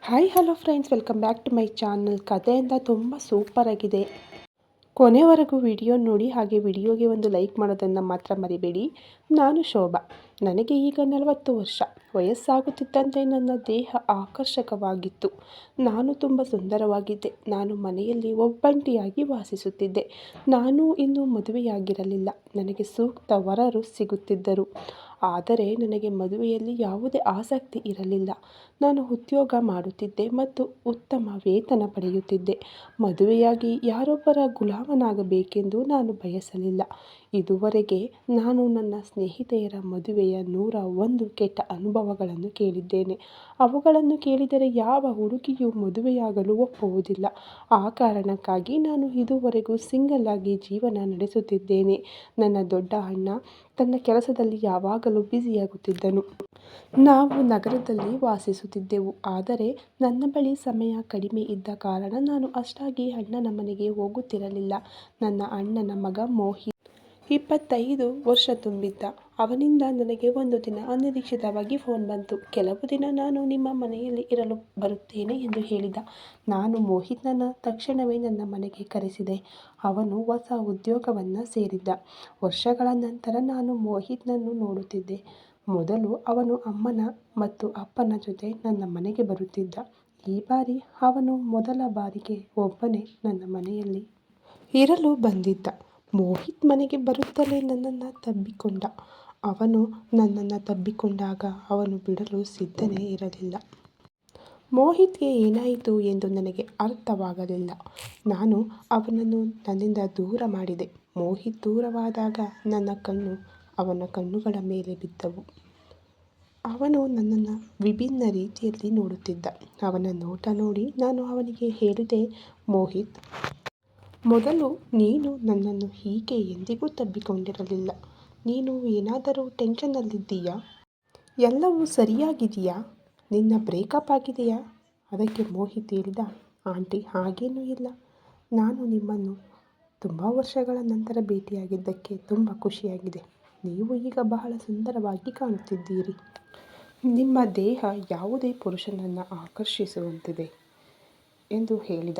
Hi hello friends, welcome back to my channel. ಕಥೆಯಿಂದ ತುಂಬ super ಆಗಿದೆ. ಕೊನೆವರೆಗೂ ವಿಡಿಯೋ ನೋಡಿ, ಹಾಗೆ ವಿಡಿಯೋಗೆ ಒಂದು ಲೈಕ್ ಮಾಡೋದನ್ನು ಮಾತ್ರ ಮರಿಬೇಡಿ. ನಾನು ಶೋಭಾ. ನನಗೆ ಈಗ 40 ವರ್ಷ. ವಯಸ್ಸಾಗುತ್ತಿದ್ದಂತೆ ನನ್ನ ದೇಹ ಆಕರ್ಷಕವಾಗಿತ್ತು. ನಾನು ತುಂಬ ಸುಂದರವಾಗಿದ್ದೆ. ನಾನು ಮನೆಯಲ್ಲಿ ಒಬ್ಬಂಟಿಯಾಗಿ ವಾಸಿಸುತ್ತಿದ್ದೆ. ನಾನು ಇನ್ನೂ ಮದುವೆಯಾಗಿರಲಿಲ್ಲ. ನನಗೆ ಸೂಕ್ತ ವರರು ಸಿಗುತ್ತಿದ್ದರು. ಆದರೆ ನನಗೆ ಮದುವೆಯಲ್ಲಿ ಯಾವುದೇ ಆಸಕ್ತಿ ಇರಲಿಲ್ಲ. ನಾನು ಉದ್ಯೋಗ ಮಾಡುತ್ತಿದ್ದೆ ಮತ್ತು ಉತ್ತಮ ವೇತನ ಪಡೆಯುತ್ತಿದ್ದೆ. ಮದುವೆಯಾಗಿ ಯಾರೊಬ್ಬರ ಗುಲಾಮನಾಗಬೇಕೆಂದು ನಾನು ಬಯಸಲಿಲ್ಲ. ಇದುವರೆಗೆ ನಾನು ನನ್ನ ಸ್ನೇಹಿತೆಯರ ಮದುವೆಯ 101 ಕೆಟ್ಟ ಅನುಭವಗಳನ್ನು ಕೇಳಿದ್ದೇನೆ. ಅವುಗಳನ್ನು ಕೇಳಿದರೆ ಯಾವ ಹುಡುಗಿಯೂ ಮದುವೆಯಾಗಲು ಒಪ್ಪುವುದಿಲ್ಲ. ಆ ಕಾರಣಕ್ಕಾಗಿ ನಾನು ಇದುವರೆಗೂ ಸಿಂಗಲ್ ಆಗಿ ಜೀವನ ನಡೆಸುತ್ತಿದ್ದೇನೆ. ನನ್ನ ದೊಡ್ಡ ಅಣ್ಣ ತನ್ನ ಕೆಲಸದಲ್ಲಿ ಯಾವಾಗಲೂ ಬ್ಯುಸಿಯಾಗುತ್ತಿದ್ದನು. ನಾವು ನಗರದಲ್ಲಿ ವಾಸಿಸುತ್ತಿದ್ದೆವು. ಆದರೆ ನನ್ನ ಬಳಿ ಸಮಯ ಕಡಿಮೆ ಇದ್ದ ಕಾರಣ ನಾನು ಅಷ್ಟಾಗಿ ಅಣ್ಣನ ಮನೆಗೆ ಹೋಗುತ್ತಿರಲಿಲ್ಲ. ನನ್ನ ಅಣ್ಣನ ಮಗ ಮೋಹಿತ್ 25 ವರ್ಷ ತುಂಬಿದ್ದ. ಅವನಿಂದ ನನಗೆ ಒಂದು ದಿನ ಅನಿರೀಕ್ಷಿತವಾಗಿ ಫೋನ್ ಬಂತು. ಕೆಲವು ದಿನ ನಾನು ನಿಮ್ಮ ಮನೆಯಲ್ಲಿ ಇರಲು ಬರುತ್ತೇನೆ ಎಂದು ಹೇಳಿದ. ನಾನು ಮೋಹಿತ್ನನ್ನು ತಕ್ಷಣವೇ ನನ್ನ ಮನೆಗೆ ಕರೆಸಿದೆ. ಅವನು ಹೊಸ ಉದ್ಯೋಗವನ್ನು ಸೇರಿದ್ದ. ವರ್ಷಗಳ ನಂತರ ನಾನು ಮೋಹಿತ್ನನ್ನು ನೋಡುತ್ತಿದ್ದೆ. ಮೊದಲು ಅವನು ಅಮ್ಮನ ಮತ್ತು ಅಪ್ಪನ ಜೊತೆ ನನ್ನ ಮನೆಗೆ ಬರುತ್ತಿದ್ದ. ಈ ಬಾರಿ ಅವನು ಮೊದಲ ಬಾರಿಗೆ ಒಬ್ಬನೇ ನನ್ನ ಮನೆಯಲ್ಲಿ ಇರಲು ಬಂದಿದ್ದ. ಮೋಹಿತ್ ಮನೆಗೆ ಬರುತ್ತಲೇ ನನ್ನನ್ನು ತಬ್ಬಿಕೊಂಡ. ಅವನು ನನ್ನನ್ನು ತಬ್ಬಿಕೊಂಡಾಗ ಅವನು ಬಿಡಲು ಸಿದ್ಧನೇ ಇರಲಿಲ್ಲ. ಮೋಹಿತ್ಗೆ ಏನಾಯಿತು ಎಂದು ನನಗೆ ಅರ್ಥವಾಗಲಿಲ್ಲ. ನಾನು ಅವನನ್ನು ನನ್ನಿಂದ ದೂರ ಮಾಡಿದೆ. ಮೋಹಿತ್ ದೂರವಾದಾಗ ನನ್ನ ಕಣ್ಣು ಅವನ ಕಣ್ಣುಗಳ ಮೇಲೆ ಬಿದ್ದವು. ಅವನು ನನ್ನನ್ನು ವಿಭಿನ್ನ ರೀತಿಯಲ್ಲಿ ನೋಡುತ್ತಿದ್ದ. ಅವನ ನೋಟ ನೋಡಿ ನಾನು ಅವನಿಗೆ ಹೇಳಿದೆ, ಮೋಹಿತ್, ಮೊದಲು ನೀನು ನನ್ನನ್ನು ಹೀಗೆ ಎಂದಿಗೂ ತಬ್ಬಿಕೊಂಡಿರಲಿಲ್ಲ. ನೀನು ಏನಾದರೂ ಟೆನ್ಷನ್ನಲ್ಲಿದ್ದೀಯಾ? ಎಲ್ಲವೂ ಸರಿಯಾಗಿದೆಯಾ? ನಿನ್ನ ಬ್ರೇಕಪ್ ಆಗಿದೆಯಾ? ಅದಕ್ಕೆ ಮೋಹಿತ್ ಹೇಳಿದ, ಆಂಟಿ, ಹಾಗೇನೂ ಇಲ್ಲ. ನಾನು ನಿಮ್ಮನ್ನು ತುಂಬ ವರ್ಷಗಳ ನಂತರ ಭೇಟಿಯಾಗಿದ್ದಕ್ಕೆ ತುಂಬ ಖುಷಿಯಾಗಿದೆ. ನೀವು ಈಗ ಬಹಳ ಸುಂದರವಾಗಿ ಕಾಣುತ್ತಿದ್ದೀರಿ. ನಿಮ್ಮ ದೇಹ ಯಾವುದೇ ಪುರುಷನನ್ನು ಆಕರ್ಷಿಸುವಂತಿದೆ ಎಂದು ಹೇಳಿದ.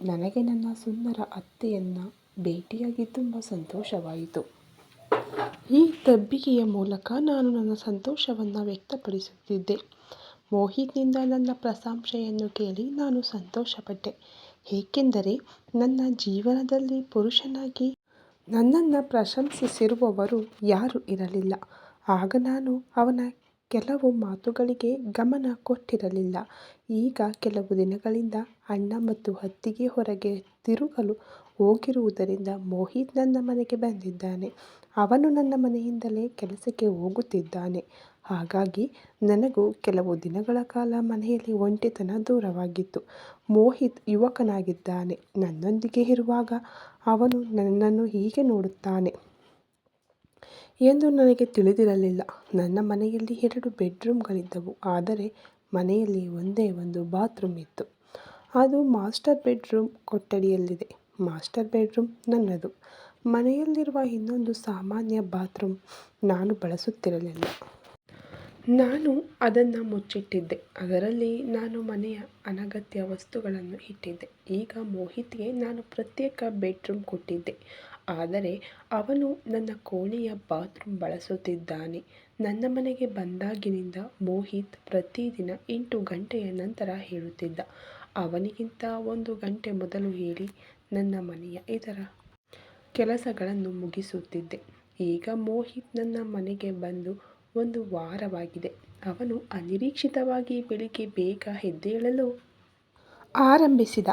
ನನಗೆ ನನ್ನ ಸುಂದರ ಅತ್ತೆಯನ್ನು ಭೇಟಿಯಾಗಿ ತುಂಬ ಸಂತೋಷವಾಯಿತು. ಈ ತಬ್ಬಿಗೆಯ ಮೂಲಕ ನಾನು ನನ್ನ ಸಂತೋಷವನ್ನು ವ್ಯಕ್ತಪಡಿಸುತ್ತಿದ್ದೆ. ಮೋಹಿತ್ನಿಂದ ನನ್ನ ಪ್ರಶಂಸೆಯನ್ನು ಕೇಳಿ ನಾನು ಸಂತೋಷಪಟ್ಟೆ. ಏಕೆಂದರೆ ನನ್ನ ಜೀವನದಲ್ಲಿ ಪುರುಷನಾಗಿ ನನ್ನನ್ನು ಪ್ರಶಂಸಿಸಿರುವವರು ಯಾರೂ ಇರಲಿಲ್ಲ. ಆಗ ನಾನು ಅವನ ಕೆಲವು ಮಾತುಗಳಿಗೆ ಗಮನ ಕೊಟ್ಟಿರಲಿಲ್ಲ. ಈಗ ಕೆಲವು ದಿನಗಳಿಂದ ಅಣ್ಣ ಮತ್ತು ಅತ್ತಿಗೆ ಹೊರಗೆ ತಿರುಗಲು ಹೋಗಿರುವುದರಿಂದ ಮೋಹಿತ್ ನನ್ನ ಮನೆಗೆ ಬಂದಿದ್ದಾನೆ. ಅವನು ನನ್ನ ಮನೆಯಿಂದಲೇ ಕೆಲಸಕ್ಕೆ ಹೋಗುತ್ತಿದ್ದಾನೆ. ಹಾಗಾಗಿ ನನಗೂ ಕೆಲವು ದಿನಗಳ ಕಾಲ ಮನೆಯಲ್ಲಿ ಒಂಟಿತನ ದೂರವಾಗಿತ್ತು. ಮೋಹಿತ್ ಯುವಕನಾಗಿದ್ದಾನೆ. ನನ್ನೊಂದಿಗೆ ಇರುವಾಗ ಅವನು ನನ್ನನ್ನು ಹೀಗೆ ನೋಡುತ್ತಾನೆ ಎಂದು ನನಗೆ ತಿಳಿದಿರಲಿಲ್ಲ. ನನ್ನ ಮನೆಯಲ್ಲಿ 2 ಬೆಡ್ರೂಮ್ಗಳಿದ್ದವು. ಆದರೆ ಮನೆಯಲ್ಲಿ ಒಂದೇ ಒಂದು ಬಾತ್ರೂಮ್ ಇತ್ತು. ಅದು ಮಾಸ್ಟರ್ ಬೆಡ್ರೂಮ್ ಕೊಠಡಿಯಲ್ಲಿದೆ. ಮಾಸ್ಟರ್ ಬೆಡ್ರೂಮ್ ನನ್ನದು. ಮನೆಯಲ್ಲಿರುವ ಇನ್ನೊಂದು ಸಾಮಾನ್ಯ ಬಾತ್ರೂಮ್ ನಾನು ಬಳಸುತ್ತಿರಲಿಲ್ಲ. ನಾನು ಅದನ್ನು ಮುಚ್ಚಿಟ್ಟಿದ್ದೆ. ಅದರಲ್ಲಿ ನಾನು ಮನೆಯ ಅನಗತ್ಯ ವಸ್ತುಗಳನ್ನು ಇಟ್ಟಿದ್ದೆ. ಈಗ ಮೋಹಿತ್ಗೆ ನಾನು ಪ್ರತ್ಯೇಕ ಬೆಡ್ರೂಮ್ ಕೊಟ್ಟಿದ್ದೆ. ಆದರೆ ಅವನು ನನ್ನ ಕೋಣೆಯ ಬಾತ್ರೂಮ್ ಬಳಸುತ್ತಿದ್ದಾನೆ. ನನ್ನ ಮನೆಗೆ ಬಂದಾಗಿನಿಂದ ಮೋಹಿತ್ ಪ್ರತಿದಿನ 8 ಗಂಟೆಯ ನಂತರ ಹೇಳುತ್ತಿದ್ದ. ಅವನಿಗಿಂತ 1 ಗಂಟೆ ಮೊದಲು ಹೇಳಿ ನನ್ನ ಮನೆಯ ಇತರ ಕೆಲಸಗಳನ್ನು ಮುಗಿಸುತ್ತಿದ್ದೆ. ಈಗ ಮೋಹಿತ್ ನನ್ನ ಮನೆಗೆ ಬಂದು 1 ವಾರವಾಗಿದೆ. ಅವನು ಅನಿರೀಕ್ಷಿತವಾಗಿ ಬೆಳಿಗ್ಗೆ ಬೇಗ ಎದ್ದೇಳಲು ಆರಂಭಿಸಿದ.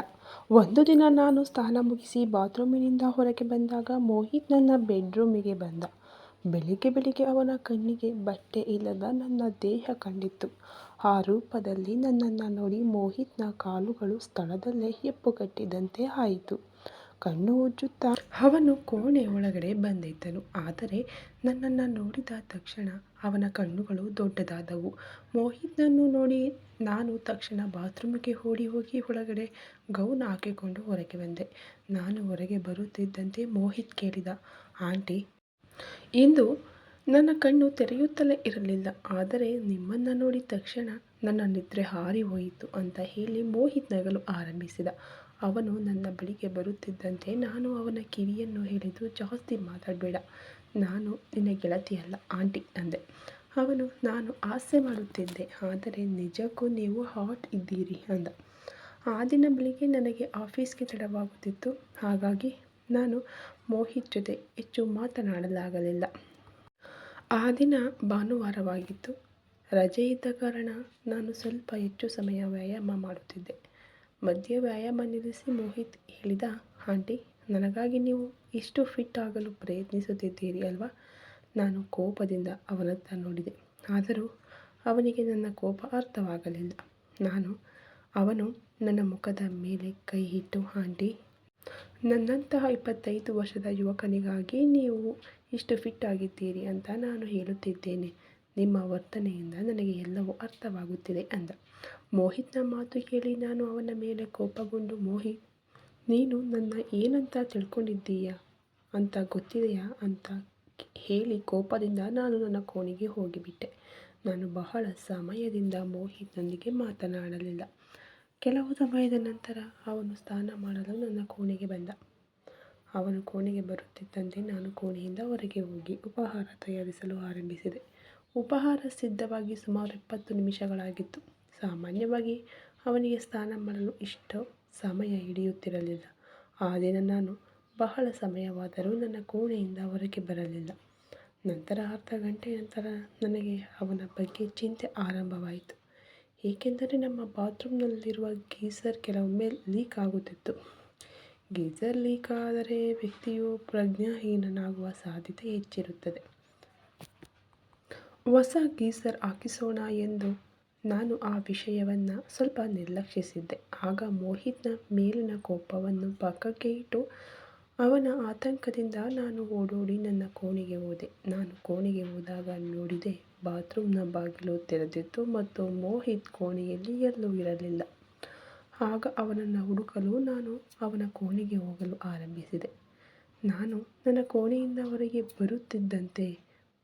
ಒಂದು ದಿನ ನಾನು ಸ್ನಾನ ಮುಗಿಸಿ ಬಾತ್ರೂಮಿನಿಂದ ಹೊರಗೆ ಬಂದಾಗ ಮೋಹಿತ್ ನನ್ನ ಬೆಡ್ರೂಮಿಗೆ ಬಂದ. ಬೆಳಿಗ್ಗೆ ಅವನ ಕಣ್ಣಿಗೆ ಬಟ್ಟೆ ಇಲ್ಲದ ನನ್ನ ದೇಹ ಕಂಡಿತ್ತು. ಆ ರೂಪದಲ್ಲಿ ನನ್ನನ್ನು ನೋಡಿ ಮೋಹಿತ್ನ ಕಾಲುಗಳು ಸ್ಥಳದಲ್ಲೇ ಹೆಪ್ಪುಗಟ್ಟಿದಂತೆ ಆಯಿತು. ಕಣ್ಣು ಉಜ್ಜುತ್ತಾ ಅವನು ಕೋಣೆ ಒಳಗಡೆ ಬಂದಿದ್ದನು. ಆದರೆ ನನ್ನನ್ನು ನೋಡಿದ ತಕ್ಷಣ ಅವನ ಕಣ್ಣುಗಳು ದೊಡ್ಡದಾದವು. ಮೋಹಿತ್ನನ್ನು ನೋಡಿ ನಾನು ತಕ್ಷಣ ಬಾತ್ರೂಮಿಗೆ ಓಡಿ ಹೋಗಿ ಒಳಗಡೆ ಗೌನ್ ಹಾಕಿಕೊಂಡು ಹೊರಗೆ ಬಂದೆ. ನಾನು ಹೊರಗೆ ಬರುತ್ತಿದ್ದಂತೆ ಮೋಹಿತ್ ಕೇಳಿದ, ಆಂಟಿ, ಇಂದು ನನ್ನ ಕಣ್ಣು ತೆರೆಯುತ್ತಲೇ ಇರಲಿಲ್ಲ. ಆದರೆ ನಿಮ್ಮನ್ನು ನೋಡಿದ ತಕ್ಷಣ ನನ್ನ ನಿದ್ರೆ ಹಾರಿ ಹೋಯಿತು ಅಂತ ಹೇಳಿ ಮೋಹಿತ್ ನಗಲು ಆರಂಭಿಸಿದ. ಅವನು ನನ್ನ ಬಳಿಗೆ ಬರುತ್ತಿದ್ದಂತೆ ನಾನು ಅವನ ಕಿವಿಯನ್ನು ಹಿಡಿದು, ಜಾಸ್ತಿ ಮಾತಾಡಬೇಡ, ನಾನು ನಿನ್ನ ಗೆಳತಿಯಲ್ಲ ಆಂಟಿ ಅಂದೆ. ಅವನು, ನಾನು ಹಾಸ್ಯ ಮಾಡುತ್ತಿದ್ದೆ, ಆದರೆ ನಿಜಕ್ಕೂ ನೀವು ಹಾಟ್ ಇದ್ದೀರಿ ಅಂದ. ಆ ದಿನ ಬೆಳಿಗ್ಗೆ ನನಗೆ ಆಫೀಸ್ಗೆ ತಡವಾಗುತ್ತಿತ್ತು. ಹಾಗಾಗಿ ನಾನು ಮೋಹಿತ್ ಜೊತೆ ಹೆಚ್ಚು ಮಾತನಾಡಲಾಗಲಿಲ್ಲ. ಆ ದಿನ ಭಾನುವಾರವಾಗಿತ್ತು. ರಜೆ ಇದ್ದ ಕಾರಣ ನಾನು ಸ್ವಲ್ಪ ಹೆಚ್ಚು ಸಮಯ ವ್ಯಾಯಾಮ ಮಾಡುತ್ತಿದ್ದೆ. ಮಧ್ಯೆ ವ್ಯಾಯಾಮ ನಿಲ್ಲಿಸಿ ಮೋಹಿತ್ ಹೇಳಿದ, ಆಂಟಿ, ನನಗಾಗಿ ನೀವು ಇಷ್ಟು ಫಿಟ್ ಆಗಲು ಪ್ರಯತ್ನಿಸುತ್ತಿದ್ದೀರಿ ಅಲ್ವಾ? ನಾನು ಕೋಪದಿಂದ ಅವನತ್ತ ನೋಡಿದೆ. ಆದರೂ ಅವನಿಗೆ ನನ್ನ ಕೋಪ ಅರ್ಥವಾಗಲಿಲ್ಲ. ಅವನು ನನ್ನ ಮುಖದ ಮೇಲೆ ಕೈ ಇಟ್ಟು, ಆಂಟಿ, ನನ್ನಂತಹ 25 ವರ್ಷದ ಯುವಕನಿಗಾಗಿ ನೀವು ಇಷ್ಟು ಫಿಟ್ ಆಗಿದ್ದೀರಿ ಅಂತ ನಾನು ಹೇಳುತ್ತಿದ್ದೇನೆ. ನಿಮ್ಮ ವರ್ತನೆಯಿಂದ ನನಗೆ ಎಲ್ಲವೂ ಅರ್ಥವಾಗುತ್ತಿದೆ ಅಂದ. ಮೋಹಿತ್ನ ಮಾತು ಕೇಳಿ ನಾನು ಅವನ ಮೇಲೆ ಕೋಪಗೊಂಡು, ಮೋಹಿತ್, ನೀನು ನನ್ನ ಏನಂತ ತಿಳ್ಕೊಂಡಿದ್ದೀಯಾ ಅಂತ ಗೊತ್ತಿದೆಯಾ ಅಂತ ಹೇಳಿ ಕೋಪದಿಂದ ನಾನು ನನ್ನ ಕೋಣೆಗೆ ಹೋಗಿಬಿಟ್ಟೆ. ನಾನು ಬಹಳ ಸಮಯದಿಂದ ಮೋಹಿತ್ನೊಂದಿಗೆ ಮಾತನಾಡಲಿಲ್ಲ. ಕೆಲವು ಸಮಯದ ನಂತರ ಅವನು ಸ್ನಾನ ಮಾಡಲು ನನ್ನ ಕೋಣೆಗೆ ಬಂದ. ಅವನು ಕೋಣೆಗೆ ಬರುತ್ತಿದ್ದಂತೆ ನಾನು ಕೋಣೆಯಿಂದ ಹೊರಗೆ ಹೋಗಿ ಉಪಹಾರ ತಯಾರಿಸಲು ಆರಂಭಿಸಿದೆ. ಉಪಹಾರ ಸಿದ್ಧವಾಗಿ ಸುಮಾರು 20 ನಿಮಿಷಗಳಾಗಿತ್ತು. ಸಾಮಾನ್ಯವಾಗಿ ಅವನಿಗೆ ಸ್ನಾನ ಮಾಡಲು ಇಷ್ಟು ಸಮಯ ಹಿಡಿಯುತ್ತಿರಲಿಲ್ಲ. ಆ ದಿನ ನಾನು ಬಹಳ ಸಮಯವಾದರೂ ನನ್ನ ಕೋಣೆಯಿಂದ ಹೊರಗೆ ಬರಲಿಲ್ಲ. ನಂತರ ಅರ್ಧ ಗಂಟೆ ನಂತರ ನನಗೆ ಅವನ ಬಗ್ಗೆ ಚಿಂತೆ ಆರಂಭವಾಯಿತು. ಏಕೆಂದರೆ ನಮ್ಮ ಬಾತ್ರೂಮ್ನಲ್ಲಿರುವ ಗೀಸರ್ ಕೆಲವೊಮ್ಮೆ ಲೀಕ್ ಆಗುತ್ತಿತ್ತು. ಗೀಸರ್ ಲೀಕ್ ಆದರೆ ವ್ಯಕ್ತಿಯು ಪ್ರಜ್ಞಾಹೀನನಾಗುವ ಸಾಧ್ಯತೆ ಹೆಚ್ಚಿರುತ್ತದೆ. ಹೊಸ ಗೀಸರ್ ಹಾಕಿಸೋಣ ಎಂದು ನಾನು ಆ ವಿಷಯವನ್ನು ಸ್ವಲ್ಪ ನಿರ್ಲಕ್ಷಿಸಿದ್ದೆ. ಆಗ ಮೋಹಿತ್ನ ಮೇಲಿನ ಕೋಪವನ್ನು ಪಕ್ಕಕ್ಕೆ ಇಟ್ಟು ಅವನ ಆತಂಕದಿಂದ ನಾನು ಓಡೋಡಿ ನನ್ನ ಕೋಣೆಗೆ ಹೋದೆ. ನಾನು ಕೋಣೆಗೆ ಹೋದಾಗ ನೋಡಿದೆ, ಬಾತ್ರೂಮ್ನ ಬಾಗಿಲು ತೆರೆದಿತ್ತು ಮತ್ತು ಮೋಹಿತ್ ಕೋಣೆಯಲ್ಲಿ ಎಲ್ಲೂ ಇರಲಿಲ್ಲ. ಆಗ ಅವನನ್ನು ಹುಡುಕಲು ನಾನು ಅವನ ಕೋಣೆಗೆ ಹೋಗಲು ಆರಂಭಿಸಿದೆ. ನಾನು ನನ್ನ ಕೋಣೆಯಿಂದ ಹೊರಗೆ ಬರುತ್ತಿದ್ದಂತೆ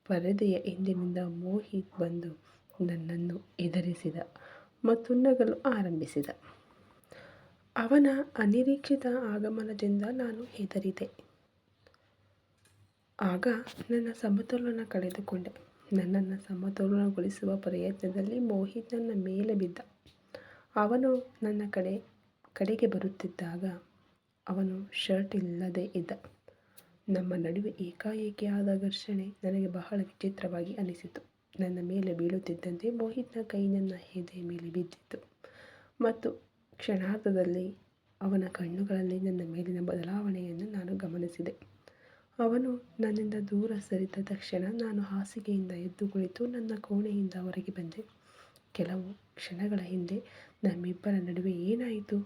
ಪರದೆಯ ಹಿಂದಿನಿಂದ ಮೋಹಿತ್ ಬಂದು ನನ್ನನ್ನು ಎದುರಿಸಿದ ಮತ್ತು ನಗಲು ಆರಂಭಿಸಿದ. ಅವನ ಅನಿರೀಕ್ಷಿತ ಆಗಮನದಿಂದ ನಾನು ಹೆದರಿದೆ. ಆಗ ನನ್ನ ಸಮತೋಲನ ಕಳೆದುಕೊಂಡೆ. ನನ್ನನ್ನು ಸಮತೋಲನಗೊಳಿಸುವ ಪ್ರಯತ್ನದಲ್ಲಿ ಮೋಹಿತ್ ನನ್ನ ಮೇಲೆ ಬಿದ್ದ. ಅವನು ನನ್ನ ಕಡೆಗೆ ಬರುತ್ತಿದ್ದಾಗ ಅವನು ಶರ್ಟ್ ಇಲ್ಲದೆ ಇದ್ದ. ನಮ್ಮ ನಡುವೆ ಏಕಾಏಕಿ ಆದ ಘರ್ಷಣೆ ನನಗೆ ಬಹಳ ವಿಚಿತ್ರವಾಗಿ ಅನಿಸಿತು. ನನ್ನ ಮೇಲೆ ಬೀಳುತ್ತಿದ್ದಂತೆ ಮೋಹಿತ್ನ ಕೈ ನನ್ನ ಎದೆಯ ಮೇಲೆ ಬಿದ್ದಿತ್ತು ಮತ್ತು ಕ್ಷಣಾರ್ಧದಲ್ಲಿ ಅವನ ಕಣ್ಣುಗಳಲ್ಲಿ ನನ್ನ ಮೇಲಿನ ಬದಲಾವಣೆಯನ್ನು ನಾನು ಗಮನಿಸಿದೆ. ಅವನು ನನ್ನಿಂದ ದೂರ ಸರಿದ ತಕ್ಷಣ ನಾನು ಹಾಸಿಗೆಯಿಂದ ಎದ್ದು ಕುಳಿತು ನನ್ನ ಕೋಣೆಯಿಂದ ಹೊರಗೆ ಬಂದೆ. ಕೆಲವು ಕ್ಷಣಗಳ ಹಿಂದೆ ನಮ್ಮಿಬ್ಬರ ನಡುವೆ ಏನಾಯಿತು?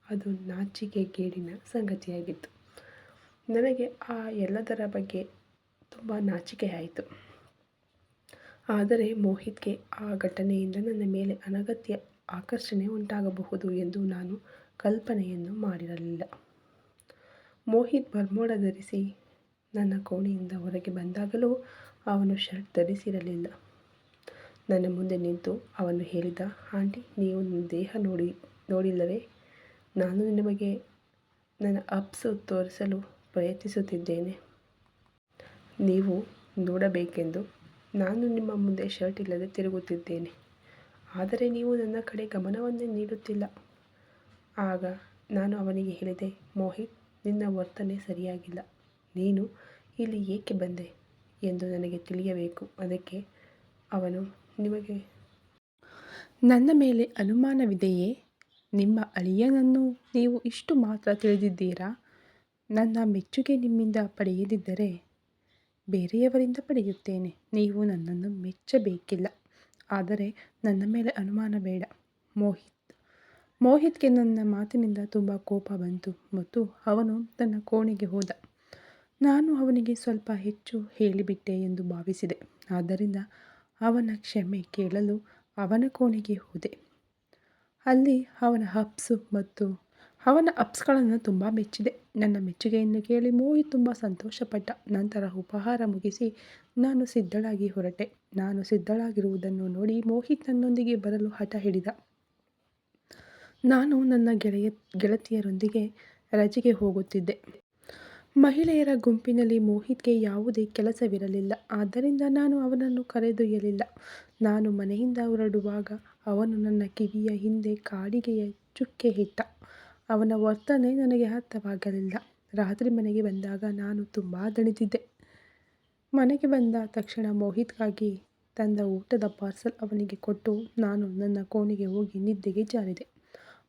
ಅದು ನಾಚಿಕೆಗೇಡಿನ ಸಂಗತಿಯಾಗಿತ್ತು. ನನಗೆ ಆ ಎಲ್ಲದರ ಬಗ್ಗೆ ತುಂಬ ನಾಚಿಕೆಯಾಯಿತು. ಆದರೆ ಮೋಹಿತ್ಗೆ ಆ ಘಟನೆಯಿಂದ ನನ್ನ ಮೇಲೆ ಅನಗತ್ಯ ಆಕರ್ಷಣೆ ಉಂಟಾಗಬಹುದು ಎಂದು ನಾನು ಕಲ್ಪನೆಯನ್ನು ಮಾಡಿರಲಿಲ್ಲ. ಮೋಹಿತ್ ಬರ್ಮೋಡ ಧರಿಸಿ ನನ್ನ ಕೋಣೆಯಿಂದ ಹೊರಗೆ ಬಂದಾಗಲೂ ಅವನು ಶರ್ಟ್ ಧರಿಸಿರಲಿಲ್ಲ. ನನ್ನ ಮುಂದೆ ನಿಂತು ಅವನು ಹೇಳಿದ, ಆಂಟಿ, ನೀವು ನನ್ನ ದೇಹ ನೋಡಿಲ್ಲವೇ? ನಾನು ನಿಮಗೆ ನನ್ನ ಅಪ್ಸ್ ತೋರಿಸಲು ಪ್ರಯತ್ನಿಸುತ್ತಿದ್ದೇನೆ. ನೀವು ನೋಡಬೇಕೆಂದು ನಾನು ನಿಮ್ಮ ಮುಂದೆ ಶರ್ಟ್ ಇಲ್ಲದೆ ತಿರುಗುತ್ತಿದ್ದೇನೆ. ಆದರೆ ನೀವು ನನ್ನ ಕಡೆ ಗಮನವನ್ನೇ ನೀಡುತ್ತಿಲ್ಲ. ಆಗ ನಾನು ಅವನಿಗೆ ಹೇಳಿದೆ, ಮೋಹಿತ್, ನಿನ್ನ ವರ್ತನೆ ಸರಿಯಾಗಿಲ್ಲ. ನೀನು ಇಲ್ಲಿ ಏಕೆ ಬಂದೆ ಎಂದು ನನಗೆ ತಿಳಿಯಬೇಕು. ಅದಕ್ಕೆ ಅವನು, ನಿಮಗೆ ನನ್ನ ಮೇಲೆ ಅನುಮಾನವಿದೆಯೇ? ನಿಮ್ಮ ಅಳಿಯನನ್ನು ನೀವು ಇಷ್ಟು ಮಾತ್ರ ತಿಳಿದಿದ್ದೀರಾ? ನನ್ನ ಮೆಚ್ಚುಗೆ ನಿಮ್ಮಿಂದ ಪಡೆಯದಿದ್ದರೆ ಬೇರೆಯವರಿಂದ ಪಡೆಯುತ್ತೇನೆ. ನೀವು ನನ್ನನ್ನು ಮೆಚ್ಚಬೇಕಿಲ್ಲ. ಆದರೆ ನನ್ನ ಮೇಲೆ ಅನುಮಾನ ಬೇಡ. ಮೋಹಿತ್ಗೆ ನನ್ನ ಮಾತಿನಿಂದ ತುಂಬ ಕೋಪ ಬಂತು ಮತ್ತು ಅವನು ತನ್ನ ಕೋಣೆಗೆ ಹೋದ. ನಾನು ಅವನಿಗೆ ಸ್ವಲ್ಪ ಹೆಚ್ಚು ಹೇಳಿಬಿಟ್ಟೆ ಎಂದು ಭಾವಿಸಿದೆ. ಆದ್ದರಿಂದ ಅವನ ಕ್ಷಮೆ ಕೇಳಲು ಅವನ ಕೋಣೆಗೆ ಹೋದೆ. ಅಲ್ಲಿ ಅವನ ಅಪ್ಸ್ ಮತ್ತು ಅವನ ಅಪ್ಸ್ಗಳನ್ನು ತುಂಬ ಮೆಚ್ಚಿದೆ. ನನ್ನ ಮೆಚ್ಚುಗೆಯನ್ನು ಕೇಳಿ ಮೋಹಿತ್ ತುಂಬ ಸಂತೋಷಪಟ್ಟ. ನಂತರ ಉಪಹಾರ ಮುಗಿಸಿ ನಾನು ಸಿದ್ಧಳಾಗಿ ಹೊರಟೆ. ನಾನು ಸಿದ್ಧಳಾಗಿರುವುದನ್ನು ನೋಡಿ ಮೋಹಿತ್ ನನ್ನೊಂದಿಗೆ ಬರಲು ಹಠ ಹಿಡಿದ. ನಾನು ನನ್ನ ಗೆಳತಿಯರೊಂದಿಗೆ ರಜೆಗೆ ಹೋಗುತ್ತಿದ್ದೆ. ಮಹಿಳೆಯರ ಗುಂಪಿನಲ್ಲಿ ಮೋಹಿತ್ಗೆ ಯಾವುದೇ ಕೆಲಸವಿರಲಿಲ್ಲ. ಆದ್ದರಿಂದ ನಾನು ಅವನನ್ನು ಕರೆದೊಯ್ಯಲಿಲ್ಲ. ನಾನು ಮನೆಯಿಂದ ಹೊರಡುವಾಗ ಅವನು ನನ್ನ ಕಿವಿಯ ಹಿಂದೆ ಕಾಡಿಗೆಯ ಚುಕ್ಕೆ ಇಟ್ಟ. ಅವನ ವರ್ತನೆ ನನಗೆ ಅರ್ಥವಾಗಲಿಲ್ಲ. ರಾತ್ರಿ ಮನೆಗೆ ಬಂದಾಗ ನಾನು ತುಂಬ ದಣಿದಿದ್ದೆ. ಮನೆಗೆ ಬಂದ ತಕ್ಷಣ ಮೋಹಿತ್ಗಾಗಿ ತಂದ ಊಟದ ಪಾರ್ಸಲ್ ಅವನಿಗೆ ಕೊಟ್ಟು ನಾನು ನನ್ನ ಕೋಣೆಗೆ ಹೋಗಿ ನಿದ್ದೆಗೆ ಜಾರಿದೆ.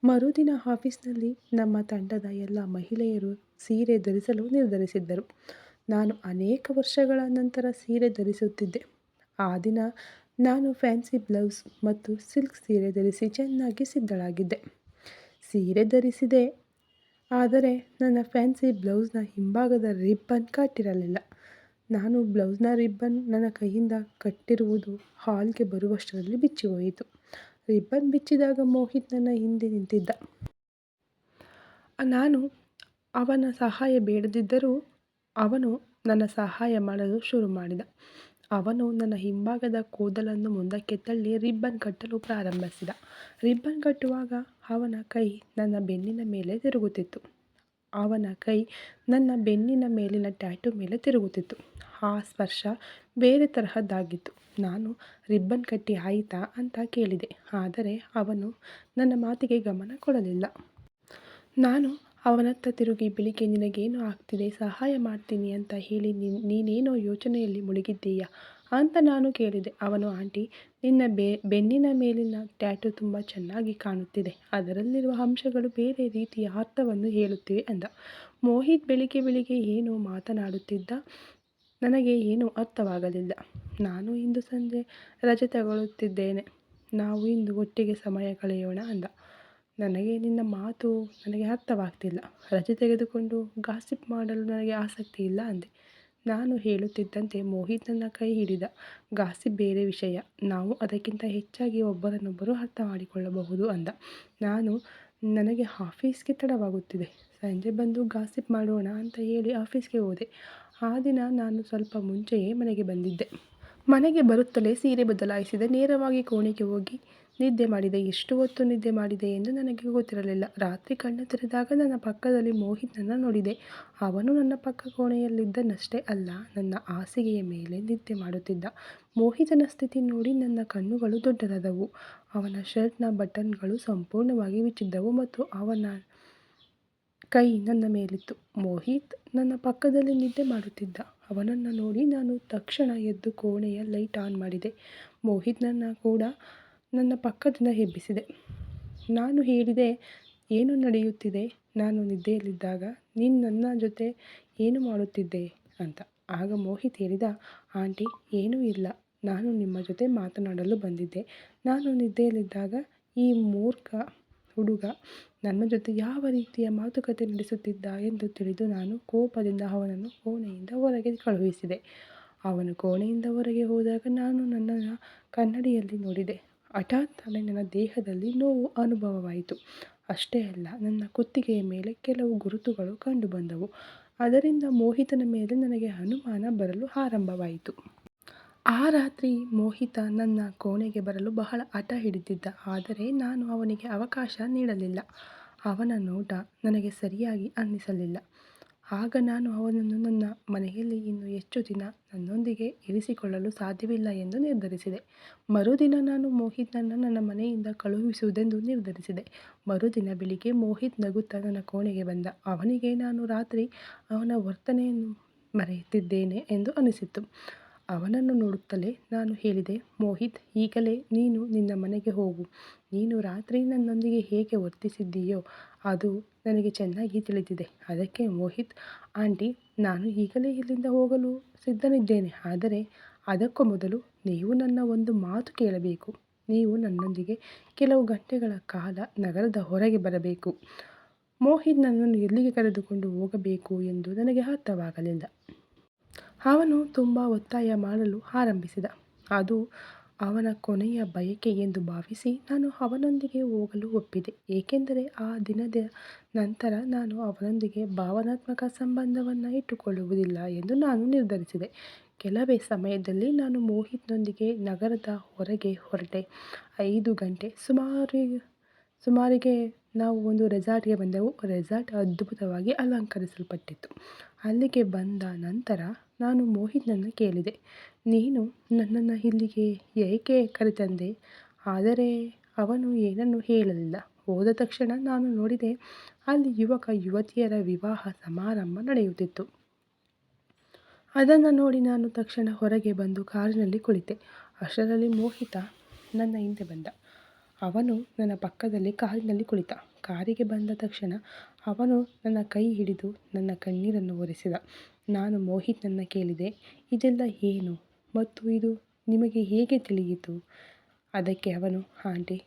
ಮರುದಿನ ಆಫೀಸ್ನಲ್ಲಿ ನಮ್ಮ ತಂಡದ ಎಲ್ಲ ಮಹಿಳೆಯರು ಸೀರೆ ಧರಿಸಲು ನಿರ್ಧರಿಸಿದ್ದರು. ನಾನು ಅನೇಕ ವರ್ಷಗಳ ನಂತರ ಸೀರೆ ಧರಿಸುತ್ತಿದ್ದೆ. ಆ ದಿನ ನಾನು ಫ್ಯಾನ್ಸಿ ಬ್ಲೌಸ್ ಮತ್ತು ಸಿಲ್ಕ್ ಸೀರೆ ಧರಿಸಿ ಚೆನ್ನಾಗಿ ಸಿದ್ಧಳಾಗಿದ್ದೆ. ಸೀರೆ ಧರಿಸಿದೆ, ಆದರೆ ನನ್ನ ಫ್ಯಾನ್ಸಿ ಬ್ಲೌಸ್ನ ಹಿಂಭಾಗದ ರಿಬ್ಬನ್ ಕಟ್ಟಿರಲಿಲ್ಲ. ನಾನು ಬ್ಲೌಸ್ನ ರಿಬ್ಬನ್ ನನ್ನ ಕೈಯಿಂದ ಕಟ್ಟಿರುವುದು ಹಾಲ್ಗೆ ಬರುವಷ್ಟರಲ್ಲಿ ಬಿಚ್ಚಿಹೋಯಿತು. ರಿಬ್ಬನ್ ಬಿಚ್ಚಿದಾಗ ಮೋಹಿತ್ ನನ್ನ ಹಿಂದೆ ನಿಂತಿದ್ದ. ನಾನು ಅವನ ಸಹಾಯ ಬೇಡದಿದ್ದರೂ ಅವನು ನನ್ನ ಸಹಾಯ ಮಾಡಲು ಶುರು ಮಾಡಿದ. ಅವನು ನನ್ನ ಹಿಂಭಾಗದ ಕೂದಲನ್ನು ಮುಂದಕ್ಕೆ ತಳ್ಳಿ ರಿಬ್ಬನ್ ಕಟ್ಟಲು ಪ್ರಾರಂಭಿಸಿದ. ರಿಬ್ಬನ್ ಕಟ್ಟುವಾಗ ಅವನ ಕೈ ನನ್ನ ಬೆನ್ನಿನ ಮೇಲೆ ತಿರುಗುತ್ತಿತ್ತು. ಅವನ ಕೈ ನನ್ನ ಬೆನ್ನಿನ ಮೇಲಿನ ಟ್ಯಾಟೂ ಮೇಲೆ ತಿರುಗುತ್ತಿತ್ತು. ಆ ಸ್ಪರ್ಶ ಬೇರೆ ತರಹದ್ದಾಗಿತ್ತು. ನಾನು ರಿಬ್ಬನ್ ಕಟ್ಟಿ ಆಯಿತಾ ಅಂತ ಕೇಳಿದೆ, ಆದರೆ ಅವನು ನನ್ನ ಮಾತಿಗೆ ಗಮನ ಕೊಡಲಿಲ್ಲ. ನಾನು ಅವನತ್ತ ತಿರುಗಿ, ಬೆಳಿಗ್ಗೆ ನಿನಗೇನು ಆಗ್ತಿದೆ, ಸಹಾಯ ಮಾಡ್ತೀನಿ ಅಂತ ಹೇಳಿ ನೀನೇನೋ ಯೋಚನೆಯಲ್ಲಿ ಮುಳುಗಿದ್ದೀಯಾ ಅಂತ ನಾನು ಕೇಳಿದೆ. ಅವನು, ಆಂಟಿ, ನಿನ್ನ ಬೆನ್ನಿನ ಮೇಲಿನ ಟ್ಯಾಟೂ ತುಂಬ ಚೆನ್ನಾಗಿ ಕಾಣುತ್ತಿದೆ. ಅದರಲ್ಲಿರುವ ಅಂಶಗಳು ಬೇರೆ ರೀತಿಯ ಅರ್ಥವನ್ನು ಹೇಳುತ್ತಿವೆ ಅಂದ. ಮೋಹಿತ್ ಬೆಳಿಗ್ಗೆ ಏನೋ ಮಾತನಾಡುತ್ತಿದ್ದ. ನನಗೆ ಏನೂ ಅರ್ಥವಾಗಲಿಲ್ಲ. ನಾನು ಇಂದು ಸಂಜೆ ರಜೆ ತಗೊಳ್ಳುತ್ತಿದ್ದೇನೆ. ನಾವು ಇಂದು ಒಟ್ಟಿಗೆ ಸಮಯ ಕಳೆಯೋಣ ಅಂದ. ನನಗೆ ನಿನ್ನ ಮಾತು ನನಗೆ ಅರ್ಥವಾಗ್ತಿಲ್ಲ. ರಜೆ ತೆಗೆದುಕೊಂಡು ಗಾಸಿಪ್ ಮಾಡಲು ನನಗೆ ಆಸಕ್ತಿ ಇಲ್ಲ ಅಂದೆ. ನಾನು ಹೇಳುತ್ತಿದ್ದಂತೆ ಮೋಹಿತ್ ನನ್ನ ಕೈ ಹಿಡಿದ. ಗಾಸಿಪ್ ಬೇರೆ ವಿಷಯ. ನಾವು ಅದಕ್ಕಿಂತ ಹೆಚ್ಚಾಗಿ ಒಬ್ಬರನ್ನೊಬ್ಬರು ಅರ್ಥ ಮಾಡಿಕೊಳ್ಳಬಹುದು ಅಂದ. ನನಗೆ ಆಫೀಸ್ಗೆ ತಡವಾಗುತ್ತಿದೆ. ಸಂಜೆ ಬಂದು ಗಾಸಿಪ್ ಮಾಡೋಣ ಅಂತ ಹೇಳಿ ಆಫೀಸ್ಗೆ ಹೋದೆ. ಆ ದಿನ ನಾನು ಸ್ವಲ್ಪ ಮುಂಚೆಯೇ ಮನೆಗೆ ಬಂದಿದ್ದೆ. ಮನೆಗೆ ಬರುತ್ತಲೇ ಸೀರೆ ಬದಲಾಯಿಸಿದೆ. ನೇರವಾಗಿ ಕೋಣೆಗೆ ಹೋಗಿ ನಿದ್ದೆ ಮಾಡಿದೆ. ಎಷ್ಟು ಹೊತ್ತು ನಿದ್ದೆ ಮಾಡಿದೆ ಎಂದು ನನಗೆ ಗೊತ್ತಿರಲಿಲ್ಲ. ರಾತ್ರಿ ಕಣ್ಣು ತೆರೆದಾಗ ನನ್ನ ಪಕ್ಕದಲ್ಲಿ ಮೋಹಿತ್ ನನ್ನ ನೋಡಿದೆ. ಅವನು ನನ್ನ ಪಕ್ಕ ಕೋಣೆಯಲ್ಲಿದ್ದನಷ್ಟೇ ಅಲ್ಲ, ನನ್ನ ಹಾಸಿಗೆಯ ಮೇಲೆ ನಿದ್ದೆ ಮಾಡುತ್ತಿದ್ದ. ಮೋಹಿತನ ಸ್ಥಿತಿ ನೋಡಿ ನನ್ನ ಕಣ್ಣುಗಳು ದೊಡ್ಡದಾದವು. ಅವನ ಶರ್ಟ್ನ ಬಟನ್ಗಳು ಸಂಪೂರ್ಣವಾಗಿ ಬಿಚ್ಚಿದ್ದವು ಮತ್ತು ಅವನ ಕೈ ನನ್ನ ಮೇಲಿತ್ತು. ಮೋಹಿತ್ ನನ್ನ ಪಕ್ಕದಲ್ಲಿ ನಿದ್ದೆ ಮಾಡುತ್ತಿದ್ದ. ಅವನನ್ನು ನೋಡಿ ನಾನು ತಕ್ಷಣ ಎದ್ದು ಕೋಣೆಯ ಲೈಟ್ ಆನ್ ಮಾಡಿದೆ. ಮೋಹಿತ್ ಕೂಡ ನನ್ನ ಪಕ್ಕದಿಂದ ಎಬ್ಬಿಸಿದೆ. ನಾನು ಹೇಳಿದೆ, ಏನು ನಡೆಯುತ್ತಿದೆ? ನಾನು ನಿದ್ದೆಯಲ್ಲಿದ್ದಾಗ ನೀನು ನನ್ನ ಜೊತೆ ಏನು ಮಾಡುತ್ತಿದ್ದೆ ಅಂತ. ಆಗ ಮೋಹಿತ್ ಹೇಳಿದ, ಆಂಟಿ, ಏನೂ ಇಲ್ಲ, ನಾನು ನಿಮ್ಮ ಜೊತೆ ಮಾತನಾಡಲು ಬಂದಿದ್ದೆ. ನಾನು ನಿದ್ದೆಯಲ್ಲಿದ್ದಾಗ ಈ ಮೂರ್ಖ ಹುಡುಗ ನನ್ನ ಜೊತೆ ಯಾವ ರೀತಿಯ ಮಾತುಕತೆ ನಡೆಸುತ್ತಿದ್ದ ಎಂದು ತಿಳಿದು ನಾನು ಕೋಪದಿಂದ ಅವನನ್ನು ಕೋಣೆಯಿಂದ ಹೊರಗೆ ಕಳುಹಿಸಿದೆ. ಅವನು ಕೋಣೆಯಿಂದ ಹೊರಗೆ ಹೋದಾಗ ನಾನು ನನ್ನನ್ನು ಕನ್ನಡಿಯಲ್ಲಿ ನೋಡಿದೆ. ಹಠಾತ್ತನೆ ನನ್ನ ದೇಹದಲ್ಲಿ ನೋವು ಅನುಭವವಾಯಿತು. ಅಷ್ಟೇ ಅಲ್ಲ, ನನ್ನ ಕುತ್ತಿಗೆಯ ಮೇಲೆ ಕೆಲವು ಗುರುತುಗಳು ಕಂಡುಬಂದವು. ಅದರಿಂದ ಮೋಹಿತನ ಮೇಲೆ ನನಗೆ ಅನುಮಾನ ಬರಲು ಆರಂಭವಾಯಿತು. ಆ ರಾತ್ರಿ ಮೋಹಿತ ನನ್ನ ಕೋಣೆಗೆ ಬರಲು ಬಹಳ ಹಠ ಹಿಡಿದಿದ್ದ. ಆದರೆ ನಾನು ಅವನಿಗೆ ಅವಕಾಶ ನೀಡಲಿಲ್ಲ. ಅವನ ನೋಟ ನನಗೆ ಸರಿಯಾಗಿ ಅನ್ನಿಸಲಿಲ್ಲ. ಆಗ ನಾನು ಅವನನ್ನು ನನ್ನ ಮನೆಯಲ್ಲಿ ಇನ್ನು ಹೆಚ್ಚು ದಿನ ನನ್ನೊಂದಿಗೆ ಇರಿಸಿಕೊಳ್ಳಲು ಸಾಧ್ಯವಿಲ್ಲ ಎಂದು ನಿರ್ಧರಿಸಿದೆ. ಮರುದಿನ ನಾನು ಮೋಹಿತ್ನನ್ನು ನನ್ನ ಮನೆಯಿಂದ ಕಳುಹಿಸುವುದೆಂದು ನಿರ್ಧರಿಸಿದೆ. ಮರುದಿನ ಬೆಳಿಗ್ಗೆ ಮೋಹಿತ್ ನಗುತ್ತಾ ನನ್ನ ಕೋಣೆಗೆ ಬಂದ. ಅವನಿಗೆ ನಾನು ರಾತ್ರಿ ಅವನ ವರ್ತನೆಯನ್ನು ಮರೆಯುತ್ತಿದ್ದೇನೆ ಎಂದು ಅನಿಸಿತು. ಅವನನ್ನು ನೋಡುತ್ತಲೇ ನಾನು ಹೇಳಿದೆ, ಮೋಹಿತ್, ಈಗಲೇ ನೀನು ನಿನ್ನ ಮನೆಗೆ ಹೋಗು. ನೀನು ರಾತ್ರಿ ನನ್ನೊಂದಿಗೆ ಹೇಗೆ ವರ್ತಿಸಿದ್ದೀಯೋ ಅದು ನನಗೆ ಚೆನ್ನಾಗಿ ತಿಳಿದಿದೆ. ಅದಕ್ಕೆ ಮೋಹಿತ್, ಆಂಟಿ, ನಾನು ಈಗಲೇ ಇಲ್ಲಿಂದ ಹೋಗಲು ಸಿದ್ಧನಿದ್ದೇನೆ. ಆದರೆ ಅದಕ್ಕೂ ಮೊದಲು ನೀವು ನನ್ನ ಒಂದು ಮಾತು ಕೇಳಬೇಕು. ನೀವು ನನ್ನೊಂದಿಗೆ ಕೆಲವು ಗಂಟೆಗಳ ಕಾಲ ನಗರದ ಹೊರಗೆ ಬರಬೇಕು. ಮೋಹಿತ್ ನನ್ನನ್ನು ಎಲ್ಲಿಗೆ ಕರೆದುಕೊಂಡು ಹೋಗಬೇಕು ಎಂದು ನನಗೆ ಅರ್ಥವಾಗಲಿಲ್ಲ. ಅವನು ತುಂಬ ಒತ್ತಾಯ ಮಾಡಲು ಆರಂಭಿಸಿದ. ಅದು ಅವನ ಕೊನೆಯ ಬಯಕೆ ಎಂದು ಭಾವಿಸಿ ನಾನು ಅವನೊಂದಿಗೆ ಹೋಗಲು ಒಪ್ಪಿದೆ. ಏಕೆಂದರೆ ಆ ದಿನದ ನಂತರ ನಾನು ಅವನೊಂದಿಗೆ ಭಾವನಾತ್ಮಕ ಸಂಬಂಧವನ್ನು ಇಟ್ಟುಕೊಳ್ಳುವುದಿಲ್ಲ ಎಂದು ನಾನು ನಿರ್ಧರಿಸಿದೆ. ಕೆಲವೇ ಸಮಯದಲ್ಲಿ ನಾನು ಮೋಹಿತ್ನೊಂದಿಗೆ ನಗರದ ಹೊರಗೆ ಹೊರಟೆ. 5 ಗಂಟೆ ಸುಮಾರಿಗೆ ನಾವು ಒಂದು ರೆಸಾರ್ಟ್ಗೆ ಬಂದೆವು. ರೆಸಾರ್ಟ್ ಅದ್ಭುತವಾಗಿ ಅಲಂಕರಿಸಲ್ಪಟ್ಟಿತ್ತು. ಅಲ್ಲಿಗೆ ಬಂದ ನಂತರ ನಾನು ಮೋಹಿತ್ನನ್ನು ಕೇಳಿದೆ, ನೀನು ನನ್ನನ್ನು ಇಲ್ಲಿಗೆ ಏಕೆ ಕರೆತಂದೆ? ಆದರೆ ಅವನು ಏನನ್ನೂ ಹೇಳಲಿಲ್ಲ. ಹೋದ ತಕ್ಷಣ ನಾನು ನೋಡಿದೆ, ಅಲ್ಲಿ ಯುವಕ ಯುವತಿಯರ ವಿವಾಹ ಸಮಾರಂಭ ನಡೆಯುತ್ತಿತ್ತು. ಅದನ್ನು ನೋಡಿ ನಾನು ತಕ್ಷಣ ಹೊರಗೆ ಬಂದು ಕಾರಿನಲ್ಲಿ ಕುಳಿತೆ. ಅಷ್ಟರಲ್ಲಿ ಮೋಹಿತ ನನ್ನ ಹಿಂದೆ ಬಂದ. ಅವನು ನನ್ನ ಪಕ್ಕದಲ್ಲಿ ಕಾರಿನಲ್ಲಿ ಕುಳಿತ. ಕಾರಿಗೆ ಬಂದ ತಕ್ಷಣ ಅವನು ನನ್ನ ಕೈ ಹಿಡಿದು ನನ್ನ ಕಣ್ಣೀರನ್ನು ಒರೆಸಿದ. ನಾನು ಮೋಹಿತ್ನನ್ನು ಕೇಳಿದೆ, ಇದೆಲ್ಲ ಏನು ಮತ್ತು ಇದು ನಿಮಗೆ ಹೇಗೆ ತಿಳಿಯಿತು? ಅದಕ್ಕೆ ಅವನು, ಆಂಟಿ,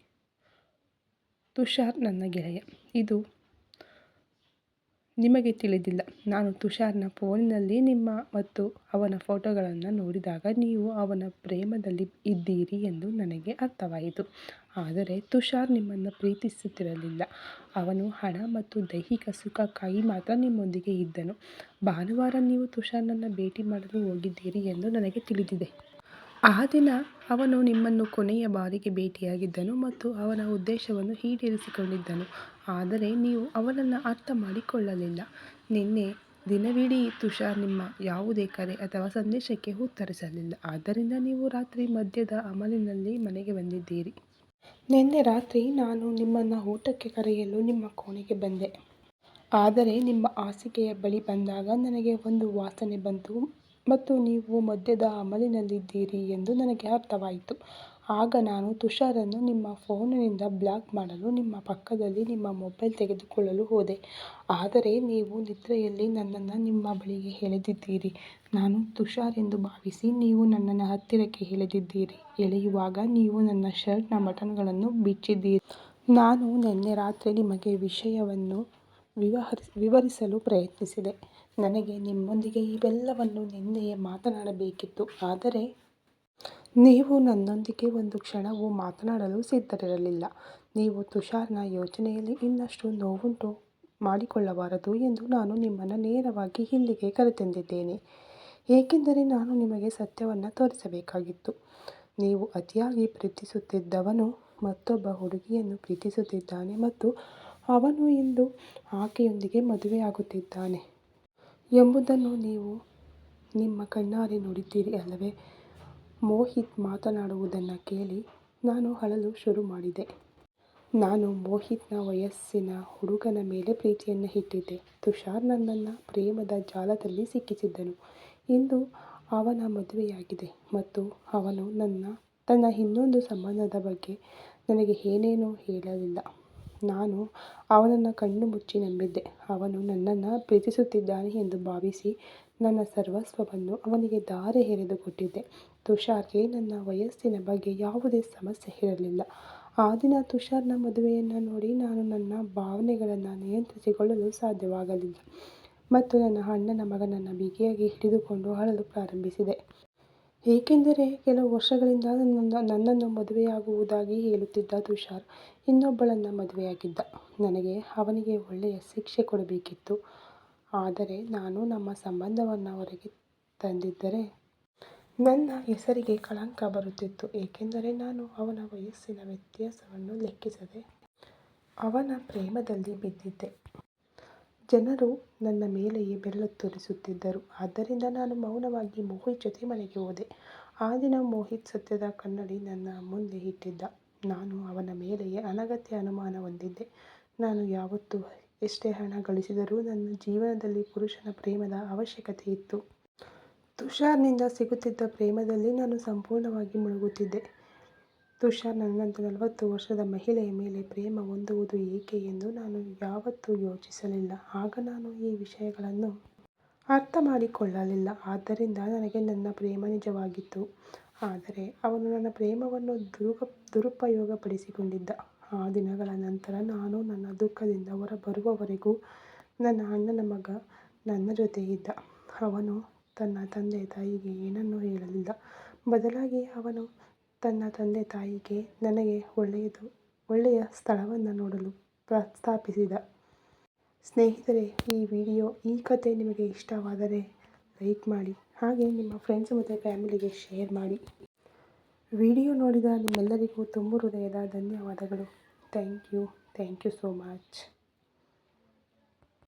ತುಷಾರ್ ನನ್ನ ಗೆಳೆಯ. ಇದು ನಿಮಗೆ ತಿಳಿದಿಲ್ಲ. ನಾನು ತುಷಾರ್ನ ಫೋನಿನಲ್ಲಿ ನಿಮ್ಮ ಮತ್ತು ಅವನ ಫೋಟೋಗಳನ್ನು ನೋಡಿದಾಗ ನೀವು ಅವನ ಪ್ರೇಮದಲ್ಲಿ ಇದ್ದೀರಿ ಎಂದು ನನಗೆ ಅರ್ಥವಾಯಿತು. ಆದರೆ ತುಷಾರ್ ನಿಮ್ಮನ್ನು ಪ್ರೀತಿಸುತ್ತಿರಲಿಲ್ಲ. ಅವನು ಹಣ ಮತ್ತು ದೈಹಿಕ ಸುಖಕ್ಕಾಗಿ ಮಾತ್ರ ನಿಮ್ಮೊಂದಿಗೆ ಇದ್ದನು. ಭಾನುವಾರ ನೀವು ತುಷಾರ್ನನ್ನು ಭೇಟಿ ಮಾಡಲು ಹೋಗಿದ್ದೀರಿ ಎಂದು ನನಗೆ ತಿಳಿದಿದೆ. ಆ ದಿನ ಅವನು ನಿಮ್ಮನ್ನು ಕೊನೆಯ ಬಾರಿಗೆ ಭೇಟಿಯಾಗಿದ್ದನು ಮತ್ತು ಅವನ ಉದ್ದೇಶವನ್ನು ಈಡೇರಿಸಿಕೊಂಡಿದ್ದನು. ಆದರೆ ನೀವು ಅವನನ್ನು ಅರ್ಥ ಮಾಡಿಕೊಳ್ಳಲಿಲ್ಲ. ನಿನ್ನೆ ದಿನವಿಡೀ ತುಷಾರ್ ನಿಮ್ಮ ಯಾವುದೇ ಕರೆ ಅಥವಾ ಸಂದೇಶಕ್ಕೆ ಉತ್ತರಿಸಲಿಲ್ಲ. ಆದ್ದರಿಂದ ನೀವು ರಾತ್ರಿ ಮದ್ಯದ ಅಮಲಿನಲ್ಲಿ ಮನೆಗೆ ಬಂದಿದ್ದೀರಿ. ನಿನ್ನೆ ರಾತ್ರಿ ನಾನು ನಿಮ್ಮನ್ನು ಊಟಕ್ಕೆ ಕರೆಯಲು ನಿಮ್ಮ ಕೋಣೆಗೆ ಬಂದೆ. ಆದರೆ ನಿಮ್ಮ ಹಾಸಿಗೆಯ ಬಳಿ ಬಂದಾಗ ನನಗೆ ಒಂದು ವಾಸನೆ ಬಂತು ಮತ್ತು ನೀವು ಮದ್ಯದ ಅಮಲಿನಲ್ಲಿದ್ದೀರಿ ಎಂದು ನನಗೆ ಅರ್ಥವಾಯಿತು. ಆಗ ನಾನು ತುಷಾರನ್ನು ನಿಮ್ಮ ಫೋನಿನಿಂದ ಬ್ಲಾಕ್ ಮಾಡಲು ನಿಮ್ಮ ಪಕ್ಕದಲ್ಲಿ ನಿಮ್ಮ ಮೊಬೈಲ್ ತೆಗೆದುಕೊಳ್ಳಲು ಹೋದೆ. ಆದರೆ ನೀವು ನಿದ್ರೆಯಲ್ಲಿ ನನ್ನನ್ನು ನಿಮ್ಮ ಬಳಿಗೆ ಎಳೆದಿದ್ದೀರಿ. ನಾನು ತುಷಾರ್ ಎಂದು ಭಾವಿಸಿ ನೀವು ನನ್ನನ್ನು ಹತ್ತಿರಕ್ಕೆ ಎಳೆದಿದ್ದೀರಿ. ಎಳೆಯುವಾಗ ನೀವು ನನ್ನ ಶರ್ಟ್ನ ಬಟನ್ಗಳನ್ನು ಬಿಚ್ಚಿದ್ದೀರಿ. ನಾನು ನಿನ್ನೆ ರಾತ್ರಿ ನಿಮಗೆ ವಿಷಯವನ್ನು ವಿವರಿಸಲು ಪ್ರಯತ್ನಿಸಿದೆ. ನನಗೆ ನಿಮ್ಮೊಂದಿಗೆ ಇವೆಲ್ಲವನ್ನು ನಿನ್ನೆಯೇ ಮಾತನಾಡಬೇಕಿತ್ತು. ಆದರೆ ನೀವು ನನ್ನೊಂದಿಗೆ ಒಂದು ಕ್ಷಣವೂ ಮಾತನಾಡಲು ಸಿದ್ಧರಿರಲಿಲ್ಲ. ನೀವು ತುಷಾರ್ನ ಯೋಚನೆಯಲ್ಲಿ ಇನ್ನಷ್ಟು ನೋವುಂಟು ಮಾಡಿಕೊಳ್ಳಬಾರದು ಎಂದು ನಾನು ನಿಮ್ಮನ್ನು ನೇರವಾಗಿ ಇಲ್ಲಿಗೆ ಕರೆತಂದಿದ್ದೇನೆ. ಏಕೆಂದರೆ ನಾನು ನಿಮಗೆ ಸತ್ಯವನ್ನು ತೋರಿಸಬೇಕಾಗಿತ್ತು. ನೀವು ಅತಿಯಾಗಿ ಪ್ರೀತಿಸುತ್ತಿದ್ದವನು ಮತ್ತೊಬ್ಬ ಹುಡುಗಿಯನ್ನು ಪ್ರೀತಿಸುತ್ತಿದ್ದಾನೆ ಮತ್ತು ಅವನು ಇಂದು ಆಕೆಯೊಂದಿಗೆ ಮದುವೆಯಾಗುತ್ತಿದ್ದಾನೆ ಎಂಬುದನ್ನು ನೀವು ನಿಮ್ಮ ಕಣ್ಣಾರೆ ನೋಡಿದ್ದೀರಿ ಅಲ್ಲವೇ? ಮೋಹಿತ್ ಮಾತನಾಡುವುದನ್ನು ಕೇಳಿ ನಾನು ಅಳಲು ಶುರು ಮಾಡಿದೆ. ನಾನು ಮೋಹಿತ್ನ ವಯಸ್ಸಿನ ಹುಡುಗನ ಮೇಲೆ ಪ್ರೀತಿಯನ್ನು ಇಟ್ಟಿದ್ದೆ. ತುಷಾರ್ ನನ್ನನ್ನು ಪ್ರೇಮದ ಜಾಲದಲ್ಲಿ ಸಿಕ್ಕಿಸಿದ್ದನು. ಇಂದು ಅವನ ಮದುವೆಯಾಗಿದೆ ಮತ್ತು ಅವನು ತನ್ನ ಇನ್ನೊಂದು ಸಂಬಂಧದ ಬಗ್ಗೆ ನನಗೆ ಏನೇನೂ ಹೇಳಲಿಲ್ಲ. ನಾನು ಅವನನ್ನು ಕಣ್ಣು ಮುಚ್ಚಿ ನಂಬಿದ್ದೆ. ಅವನು ನನ್ನನ್ನು ಪ್ರೀತಿಸುತ್ತಿದ್ದಾನೆ ಎಂದು ಭಾವಿಸಿ ನನ್ನ ಸರ್ವಸ್ವವನ್ನು ಅವನಿಗೆ ಧಾರೆ ಎರೆದುಕೊಟ್ಟಿದ್ದೆ. ತುಷಾರ್ಗೆ ನನ್ನ ವಯಸ್ಸಿನ ಬಗ್ಗೆ ಯಾವುದೇ ಸಮಸ್ಯೆ ಇರಲಿಲ್ಲ. ಆ ದಿನ ತುಷಾರ್ನ ಮದುವೆಯನ್ನು ನೋಡಿ ನಾನು ನನ್ನ ಭಾವನೆಗಳನ್ನು ನಿಯಂತ್ರಿಸಿಕೊಳ್ಳಲು ಸಾಧ್ಯವಾಗಲಿಲ್ಲ ಮತ್ತು ನನ್ನ ಅಣ್ಣನ ಮಗನನ್ನು ಬಿಗಿಯಾಗಿ ಹಿಡಿದುಕೊಂಡು ಅಳಲು ಪ್ರಾರಂಭಿಸಿದೆ. ಏಕೆಂದರೆ ಕೆಲವು ವರ್ಷಗಳಿಂದ ನನ್ನನ್ನು ಮದುವೆಯಾಗುವುದಾಗಿ ಹೇಳುತ್ತಿದ್ದ ತುಷಾರ್ ಇನ್ನೊಬ್ಬಳನ್ನು ಮದುವೆಯಾಗಿದ್ದ. ನನಗೆ ಅವನಿಗೆ ಒಳ್ಳೆಯ ಶಿಕ್ಷೆ ಕೊಡಬೇಕಿತ್ತು. ಆದರೆ ನಾನು ನಮ್ಮ ಸಂಬಂಧವನ್ನು ಹೊರಗೆ ತಂದಿದ್ದರೆ ನನ್ನ ಹೆಸರಿಗೆ ಕಳಂಕ ಬರುತ್ತಿತ್ತು. ಏಕೆಂದರೆ ನಾನು ಅವನ ವಯಸ್ಸಿನ ವ್ಯತ್ಯಾಸವನ್ನು ಲೆಕ್ಕಿಸದೆ ಅವನ ಪ್ರೇಮದಲ್ಲಿ ಬಿದ್ದಿದ್ದೆ. ಜನರು ನನ್ನ ಮೇಲೆಯೇ ಬೆರಳು ತೋರಿಸುತ್ತಿದ್ದರು. ಆದ್ದರಿಂದ ನಾನು ಮೌನವಾಗಿ ಮೋಹಿತ್ ಜೊತೆ ಮನೆಗೆ ಹೋದೆ. ಆ ದಿನ ಮೋಹಿತ್ ಸತ್ಯದ ಕನ್ನಡಿ ನನ್ನ ಮುಂದೆ ಇಟ್ಟಿದ್ದ. ನಾನು ಅವನ ಮೇಲೆಯೇ ಅನಗತ್ಯ ಅನುಮಾನ ಹೊಂದಿದ್ದೆ. ನಾನು ಯಾವತ್ತೂ ಎಷ್ಟೇ ಹಣ ಗಳಿಸಿದರೂ ನನ್ನ ಜೀವನದಲ್ಲಿ ಪುರುಷನ ಪ್ರೇಮದ ಅವಶ್ಯಕತೆ ಇತ್ತು. ತುಷಾರ್ನಿಂದ ಸಿಗುತ್ತಿದ್ದ ಪ್ರೇಮದಲ್ಲಿ ನಾನು ಸಂಪೂರ್ಣವಾಗಿ ಮುಳುಗುತ್ತಿದ್ದೆ. ತುಷಾರ್ ನನ್ನಂಥ 40 ವರ್ಷದ ಮಹಿಳೆಯ ಮೇಲೆ ಪ್ರೇಮ ಹೊಂದುವುದು ಏಕೆ ಎಂದು ನಾನು ಯಾವತ್ತೂ ಯೋಚಿಸಲಿಲ್ಲ. ಆಗ ನಾನು ಈ ವಿಷಯಗಳನ್ನು ಅರ್ಥ ಮಾಡಿಕೊಳ್ಳಲಿಲ್ಲ. ಆದ್ದರಿಂದ ನನಗೆ ನನ್ನ ಪ್ರೇಮ ನಿಜವಾಗಿತ್ತು. ಆದರೆ ಅವನು ನನ್ನ ಪ್ರೇಮವನ್ನು ದುರುಪಯೋಗಪಡಿಸಿಕೊಂಡಿದ್ದ. ಆ ದಿನಗಳ ನಂತರ ನಾನು ನನ್ನ ದುಃಖದಿಂದ ಹೊರಬರುವವರೆಗೂ ನನ್ನ ಅಣ್ಣನ ಮಗ ನನ್ನ ಜೊತೆ ಇದ್ದ. ಅವನು ತನ್ನ ತಂದೆ ತಾಯಿಗೆ ಏನನ್ನೂ ಹೇಳಲಿಲ್ಲ. ಬದಲಾಗಿ ಅವನು ತನ್ನ ತಂದೆ ತಾಯಿಗೆ ನನಗೆ ಒಳ್ಳೆಯ ಸ್ಥಳವನ್ನು ನೋಡಲು ಪ್ರಸ್ತಾಪಿಸಿದ. ಸ್ನೇಹಿತರೆ, ಈ ಕಥೆ ನಿಮಗೆ ಇಷ್ಟವಾದರೆ ಲೈಕ್ ಮಾಡಿ, ಹಾಗೆ ನಿಮ್ಮ ಫ್ರೆಂಡ್ಸ್ ಮತ್ತು ಫ್ಯಾಮಿಲಿಗೆ ಶೇರ್ ಮಾಡಿ. ವಿಡಿಯೋ ನೋಡಿದ ನಿಮ್ಮೆಲ್ಲರಿಗೂ ತುಂಬ ಹೃದಯದ ಧನ್ಯವಾದಗಳು. Thank you so much.